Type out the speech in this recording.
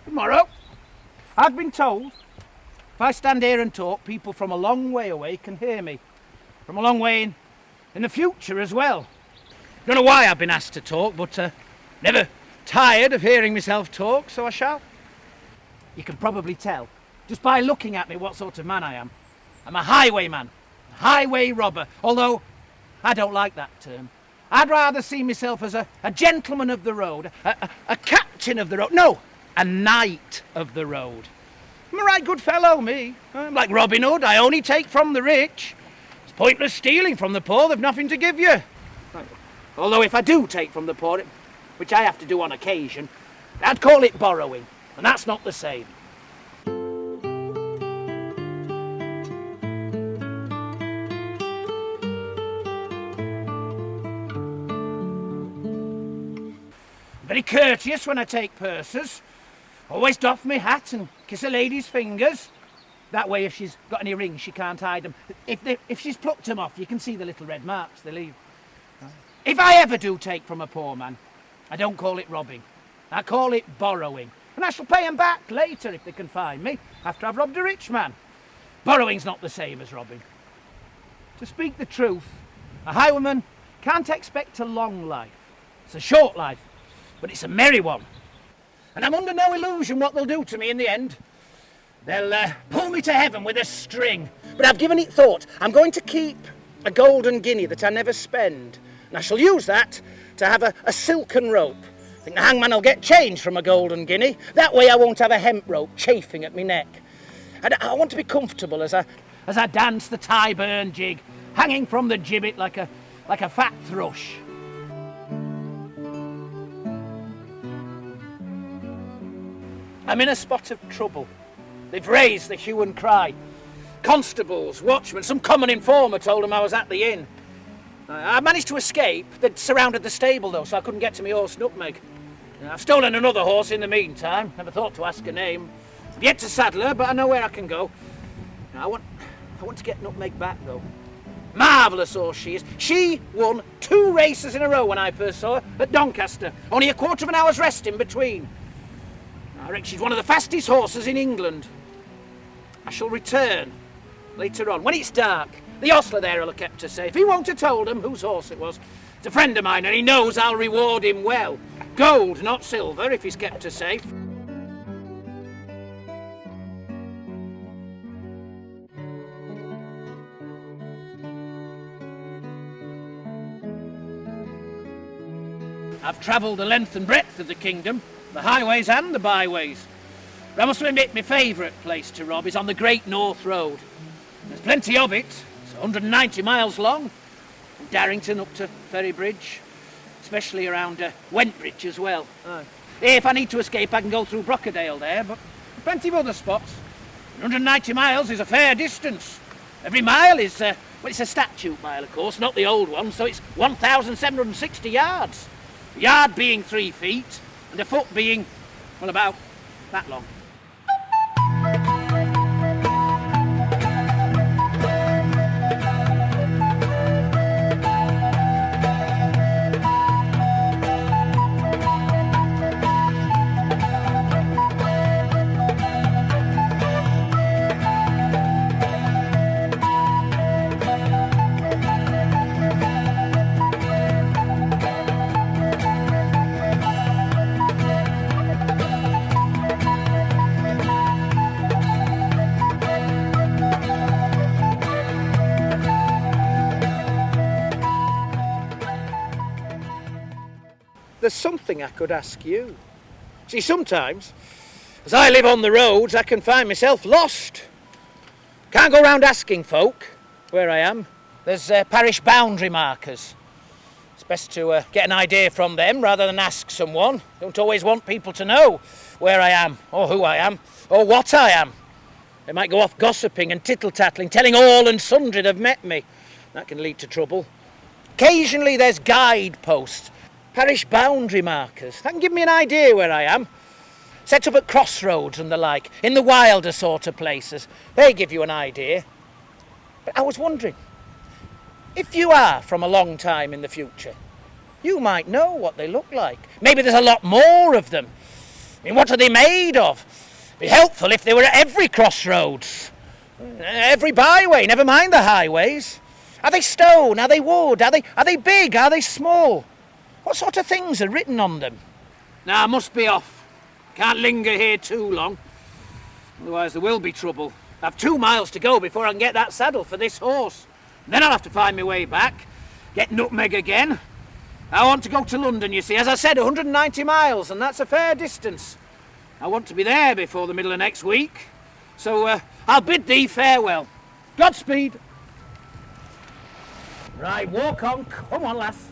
Tomorrow, I've been told if I stand here and talk, people from a long way away can hear me. From a long way in the future as well. Don't know why I've been asked to talk, but never tired of hearing myself talk, so I shall. You can probably tell, just by looking at me, what sort of man I am. I'm a highwayman, a highway robber, although I don't like that term. I'd rather see myself as a gentleman of the road, a captain of the road. No, a knight of the road. I'm a right good fellow, me. I'm like Robin Hood, I only take from the rich. It's pointless stealing from the poor, they've nothing to give you. Although if I do take from the poor, which I have to do on occasion, I'd call it borrowing, and that's not the same. Very courteous when I take purses. Always doff my hat and kiss a lady's fingers. That way, if she's got any rings, she can't hide them. If she's plucked them off, you can see the little red marks they leave. If I ever do take from a poor man, I don't call it robbing. I call it borrowing. And I shall pay them back later if they can find me, after I've robbed a rich man. Borrowing's not the same as robbing. To speak the truth, a highwayman can't expect a long life. It's a short life, but it's a merry one. And I'm under no illusion what they'll do to me in the end. They'll pull me to heaven with a string. But I've given it thought. I'm going to keep a golden guinea that I never spend. And I shall use that to have a silken rope. I think the hangman will get change from a golden guinea. That way I won't have a hemp rope chafing at my neck. And I want to be comfortable as I dance the Tyburn jig, hanging from the gibbet like a fat thrush. I'm in a spot of trouble. They've raised the hue and cry. Constables, watchmen, some common informer told them I was at the inn. I managed to escape. They'd surrounded the stable though, so I couldn't get to my horse Nutmeg. I've stolen another horse in the meantime. Never thought to ask her name. I've yet to saddle her, but I know where I can go. I want to get Nutmeg back though. Marvellous horse she is. She won 2 races in a row when I first saw her at Doncaster. Only a quarter of an hour's rest in between. I reckon she's one of the fastest horses in England. I shall return later on, when it's dark. The ostler there will have kept her safe. He won't have told him whose horse it was. It's a friend of mine, and he knows I'll reward him well. Gold, not silver, if he's kept her safe. I've travelled the length and breadth of the kingdom, the highways and the byways. But I must admit my favourite place to rob is on the Great North Road. There's plenty of it. It's 190 miles long, from Darrington up to Ferrybridge, especially around Wentbridge as well. If I need to escape, I can go through Brockerdale there, but plenty of other spots. 190 miles is a fair distance. Every mile is, well, it's a statute mile, of course, not the old one, so it's 1,760 yards. A yard being 3 feet, and a foot being, well, about that long. there's something I could ask you. See, sometimes, as I live on the roads, I can find myself lost. Can't go round asking folk where I am. There's parish boundary markers. It's best to get an idea from them rather than ask someone. Don't always want people to know where I am, or who I am, or what I am. They might go off gossiping and tittle-tattling, telling all and sundry they've met me. That can lead to trouble. Occasionally there's guideposts, parish boundary markers. That can give me an idea where I am. Set up at crossroads and the like, in the wilder sort of places. They give you an idea. But I was wondering, if you are from a long time in the future, you might know what they look like. Maybe there's a lot more of them. I mean, what are they made of? It'd be helpful if they were at every crossroads, every byway, never mind the highways. Are they stone? Are they wood? Are they big? Are they small? What sort of things are written on them? Now, I must be off. Can't linger here too long. Otherwise there will be trouble. I've 2 miles to go before I can get that saddle for this horse. And then I'll have to find my way back, get nutmeg again. I want to go to London, you see. As I said, 190 miles, and that's a fair distance. I want to be there before the middle of next week. So I'll bid thee farewell. Godspeed. Right, walk on. Come on, lass.